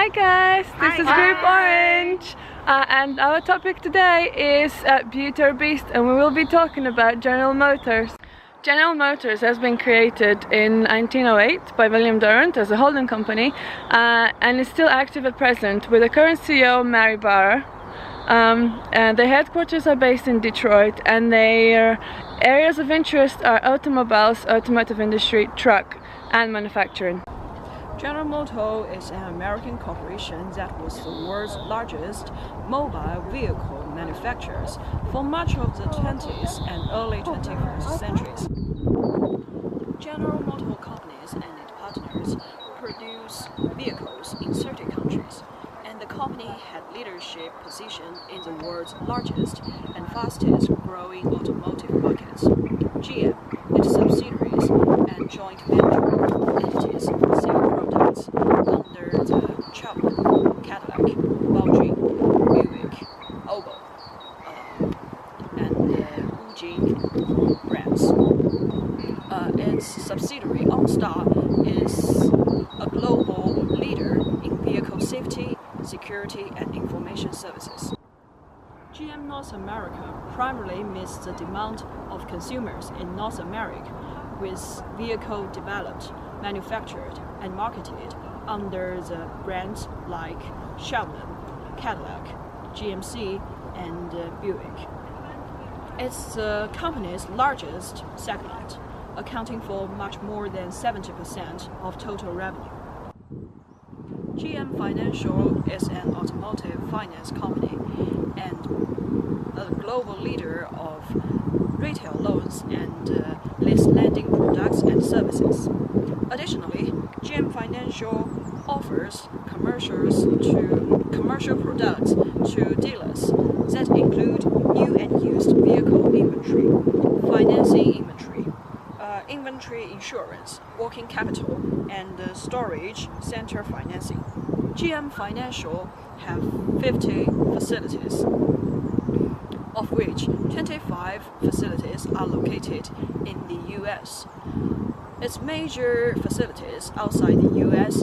Hi guys, this is Group Orange and our topic today is Beauty or Beast, and we will be talking about General Motors. General Motors has been created in 1908 by William Durant as a holding company and is still active at present with the current CEO Mary Barra. And their headquarters are based in Detroit, and their areas of interest are automobiles, automotive industry, truck and manufacturing. General Motors is an American corporation that was the world's largest mobile vehicle manufacturer for much of the 20th and early 21st centuries. General Motors companies and its partners produce vehicles in 30 countries, and the company had leadership position in the world's largest and fastest growing automotive markets. GM, its subsidiaries, and joint venture entities sell products under the Chevrolet, Cadillac, Volkswagen, Buick, Opel, and Wujing brands. Its subsidiary OnStar is a global leader in vehicle safety, security, and information services. GM North America primarily meets the demand of consumers in North America with vehicle developed, manufactured, and marketed under the brands like Chevrolet, Cadillac, GMC, and Buick. It's the company's largest segment, accounting for much more than 70% of total revenue. GM Financial is an automotive finance company and a global leader of retail loans and lease lending products and services. Additionally, GM Financial offers commercial products to dealers that include new and used vehicle inventory, financing inventory insurance, working capital, and storage center financing. GM Financial have 50 facilities, of which 25 facilities are located in the US. Its major facilities outside the US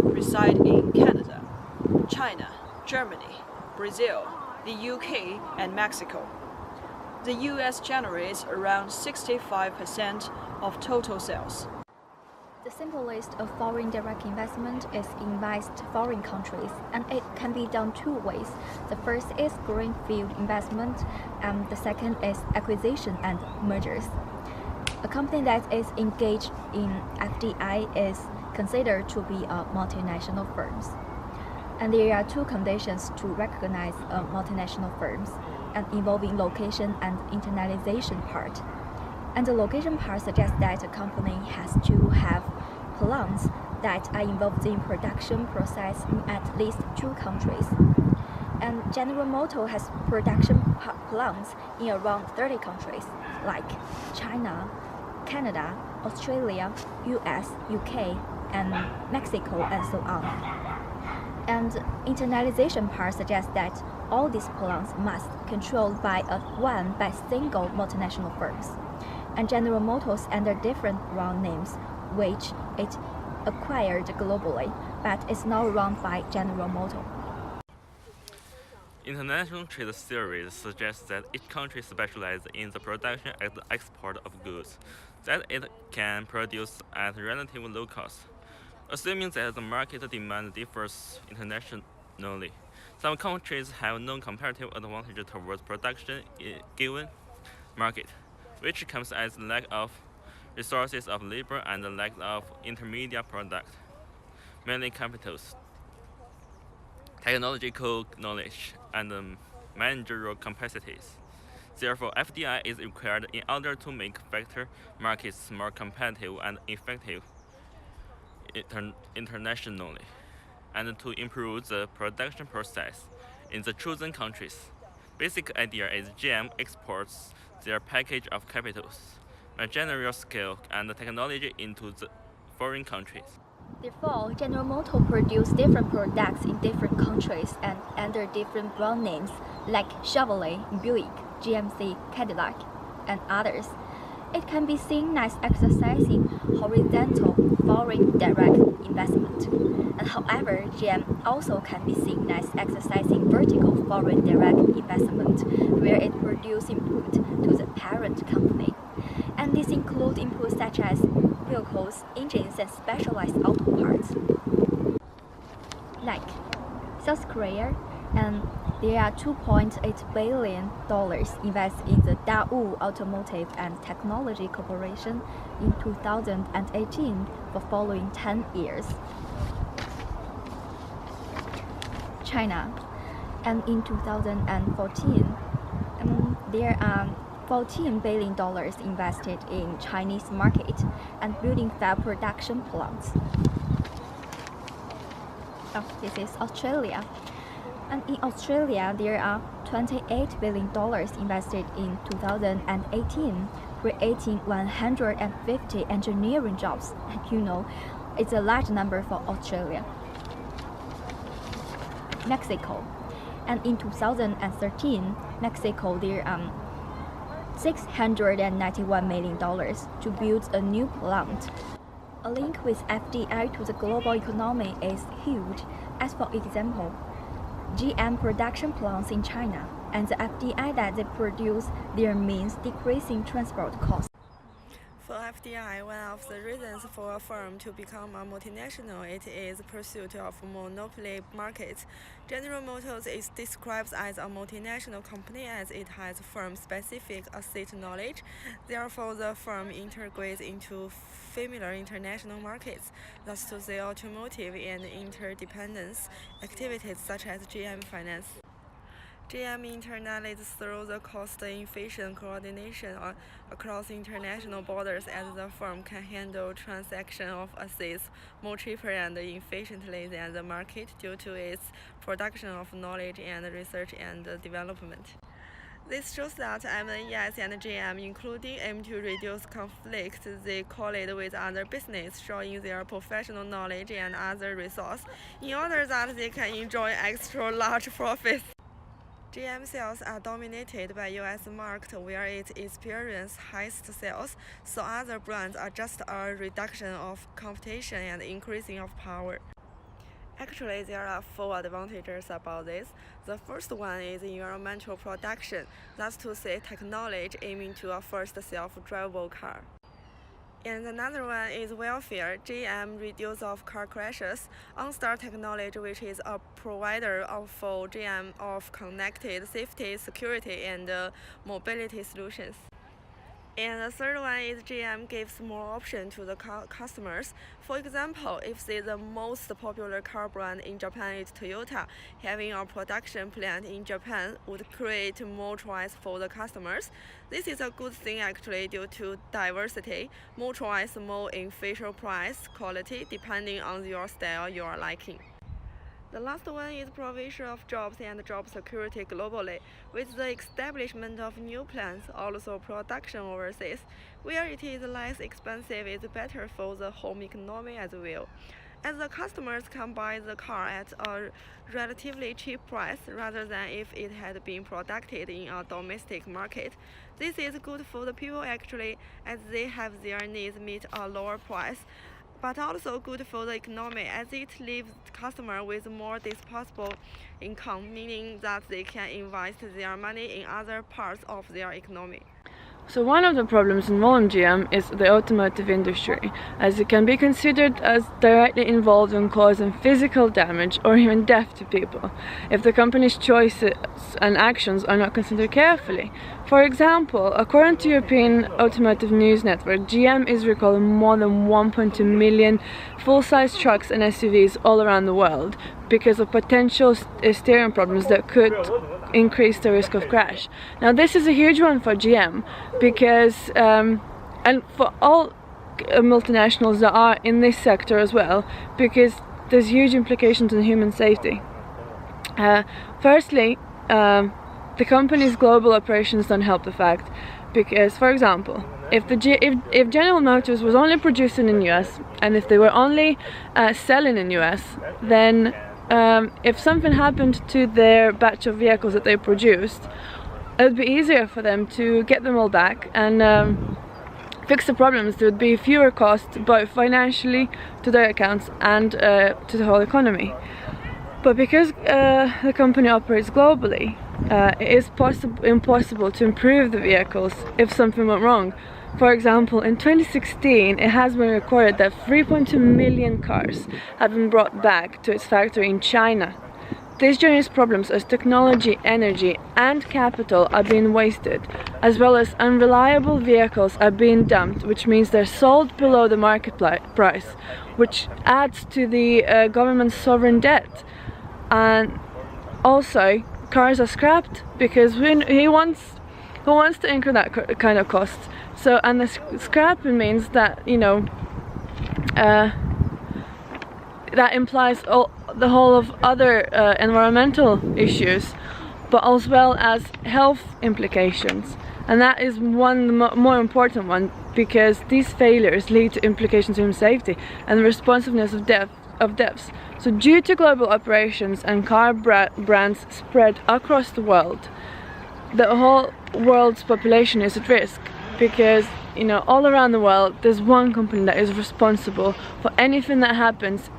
reside in Canada, China, Germany, Brazil, the UK, and Mexico. The US generates around 65% of total sales. The simplest of foreign direct investment is invest foreign countries, and it can be done two ways. The first is greenfield investment, and the second is acquisition and mergers. A company that is engaged in FDI is considered to be a multinational firm. And there are two conditions to recognize a multinational firms, and involving location and internalization part. And the location part suggests that a company has to have plants that are involved in production process in at least two countries. And General Motors has production plants in around 30 countries like China, Canada, Australia, US, UK, and Mexico, and so on. And internalization part suggests that all these plants must be controlled by single multinational firms. And General Motors under different brand names, which it acquired globally, but is now run by General Motors. International trade theories suggest that each country specializes in the production and export of goods that it can produce at relatively low cost. Assuming that the market demand differs internationally, some countries have no comparative advantage towards production in a given market, which comes as a lack of resources of labor and a lack of intermediate product, mainly capitals, technological knowledge, and managerial capacities. Therefore, FDI is required in order to make factory markets more competitive and effective internationally, and to improve the production process in the chosen countries. Basic idea is GM exports their package of capitals, managerial skill, and technology into the foreign countries. Therefore, General Motors produce different products in different countries and under different brand names like Chevrolet, Buick, GMC, Cadillac, and others. it can be seen as exercising horizontal foreign direct investment. And however, GM also can be seen as exercising vertical foreign direct investment, where it produces input to the parent company. And these include inputs such as vehicles, engines, and specialized auto parts. Like South Korea, and there are $2.8 billion invested in the Daewoo Automotive and Technology Corporation in 2018 for following 10 years. China, and in 2014, there are $14 billion invested in Chinese market and building fab production plants. This is Australia. And in Australia, there are $28 billion invested in 2018, creating 150 engineering jobs. You know, it's a large number for Australia. Mexico. And in 2013, Mexico, there are $691 million to build a new plant. A link with FDI to the global economy is huge, as for example, GM production plants in China and the FDI that they produce there means decreasing transport costs. For FDI, one of the reasons for a firm to become a multinational it is pursuit of monopoly markets. General Motors is described as a multinational company as it has firm-specific asset knowledge. Therefore, the firm integrates into familiar international markets, thus to the automotive and interdependence activities such as GM Finance. GM internalizates through the cost-efficient coordination across international borders as the firm can handle transaction of assets more cheaper and efficiently than the market due to its production of knowledge and research and development. This shows that MNES and GM, including aim to reduce conflicts they collide with other business, showing their professional knowledge and other resources in order that they can enjoy extra large profits. GM sales are dominated by US market where it experiences highest sales, so other brands are just a reduction of competition and increasing of power. Actually, there are 4 advantages about this. The first one is environmental production, that's to say technology aiming to a first self-drivable car. And another one is welfare. GM reduce of car crashes. OnStar Technology, which is a provider for GM of connected safety, security, and mobility solutions. And the third one is GM gives more option to the customers. For example, if the most popular car brand in Japan is Toyota, having a production plant in Japan would create more choice for the customers. This is a good thing actually due to diversity, more choice, more in facial price, quality, depending on your style you are liking. The last one is provision of jobs and job security globally, with the establishment of new plants, also production overseas. Where it is less expensive is better for the home economy as well, as the customers can buy the car at a relatively cheap price rather than if it had been produced in a domestic market. This is good for the people actually, as they have their needs meet a lower price, but also good for the economy as it leaves customers with more disposable income, meaning that they can invest their money in other parts of their economy. So one of the problems involved in GM is the automotive industry, as it can be considered as directly involved in causing physical damage or even death to people if the company's choices and actions are not considered carefully. For example, according to European Automotive News Network, GM is recalling more than 1.2 million full-size trucks and SUVs all around the world because of potential steering problems that could increase the risk of crash. Now this is a huge one for GM because and for all multinationals that are in this sector as well, because there's huge implications on human safety. Firstly, the company's global operations don't help the fact, because for example, if General Motors was only producing in US and if they were only selling in US, then if something happened to their batch of vehicles that they produced, it would be easier for them to get them all back and fix the problems, there would be fewer costs, both financially to their accounts and to the whole economy. But because the company operates globally, it is impossible to improve the vehicles if something went wrong. For example, in 2016 it has been recorded that 3.2 million cars have been brought back to its factory in China. This generates problems as technology, energy and capital are being wasted, as well as unreliable vehicles are being dumped, which means they're sold below the market price, which adds to the government's sovereign debt. And also, cars are scrapped because who wants to incur that kind of cost? So, and the scrapping means that, you know, that implies the whole of other environmental issues, but as well as health implications. And that is one more important one, because these failures lead to implications in safety and the responsiveness of deaths. So due to global operations and car brands spread across the world, the whole world's population is at risk, because, you know, all around the world there's one company that is responsible for anything that happens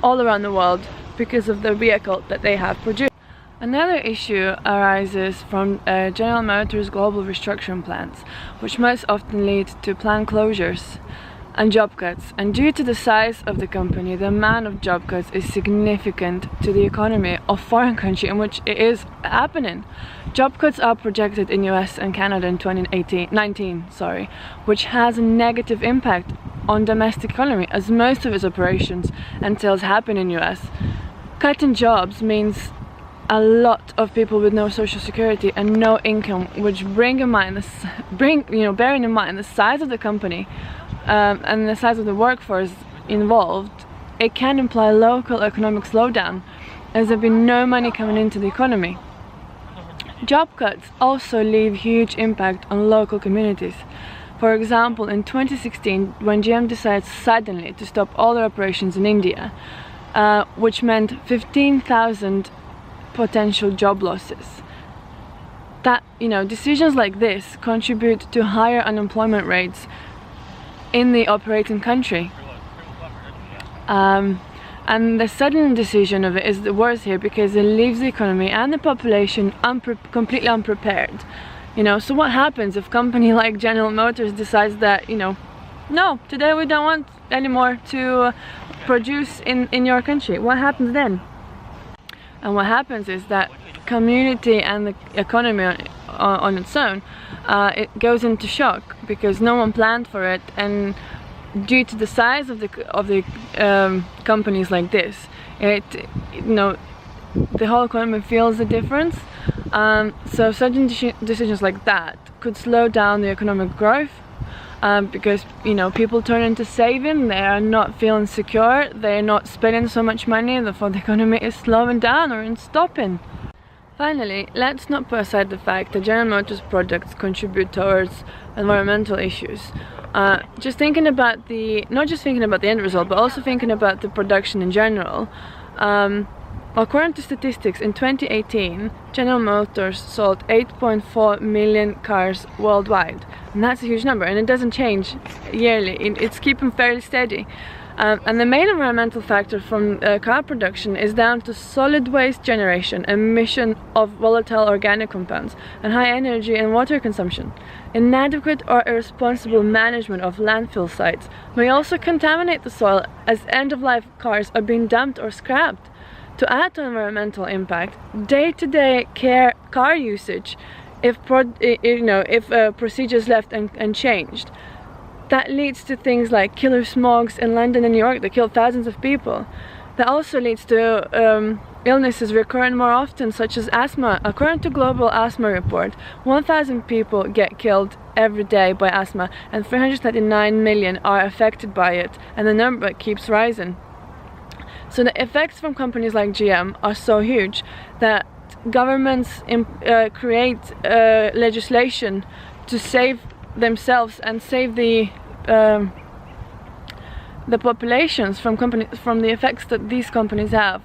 all around the world because of the vehicle that they have produced. Another issue arises from General Motors' global restructuring plans, which most often lead to plant closures and job cuts. And due to the size of the company, the amount of job cuts is significant to the economy of foreign country in which it is happening. Job cuts are projected in US and Canada in 2019, which has a negative impact on domestic economy, as most of its operations and sales happen in US. Cutting jobs means a lot of people with no social security and no income, which bearing in mind the size of the company and the size of the workforce involved, it can imply local economic slowdown, as there be no money coming into the economy. Job cuts also leave huge impact on local communities. For example, in 2016, when GM decided suddenly to stop all their operations in India, which meant 15,000 potential job losses. That, you know, decisions like this contribute to higher unemployment rates in the operating country. And the sudden decision of it is the worst here, because it leaves the economy and the population completely unprepared. You know, so what happens if a company like General Motors decides that, you know, no, today we don't want anymore to produce in your country? What happens then? And what happens is that community and the economy on its own, it goes into shock, because no one planned for it, and due to the size of the companies like this, the whole economy feels the difference. So certain decisions like that could slow down the economic growth, because, you know, people turn into saving, they are not feeling secure, they're not spending so much money, therefore the economy is slowing down or stopping. Finally, let's not put aside the fact that General Motors products contribute towards environmental issues. Not just thinking about the end result, but also thinking about the production in general. According to statistics, in 2018, General Motors sold 8.4 million cars worldwide. And that's a huge number, and it doesn't change yearly. It's keeping fairly steady. And the main environmental factor from car production is down to solid waste generation, emission of volatile organic compounds, and high energy and water consumption. Inadequate or irresponsible management of landfill sites may also contaminate the soil, as end-of-life cars are being dumped or scrapped. To add to environmental impact, day-to-day car usage, if procedures left unchanged, that leads to things like killer smogs in London and New York that kill thousands of people. That also leads to illnesses recurring more often, such as asthma. According to Global Asthma Report, 1,000 people get killed every day by asthma, and 339 million are affected by it, and the number keeps rising. So the effects from companies like GM are so huge that governments create legislation to save themselves and save the populations from the effects that these companies have.